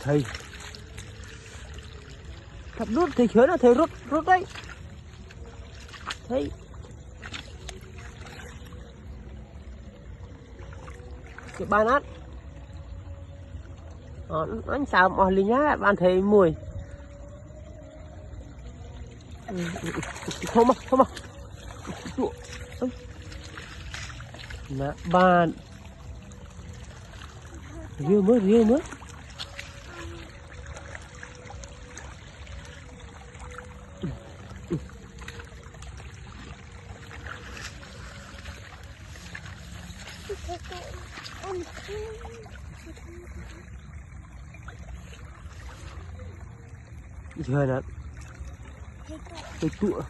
Thầy thật rút thầy chứa là thầy rút đấy thầy cái bàn ăn anh sao mà linh nhá bạn thấy mùi không mà nè bàn riêu mới chơi nè tôi tụa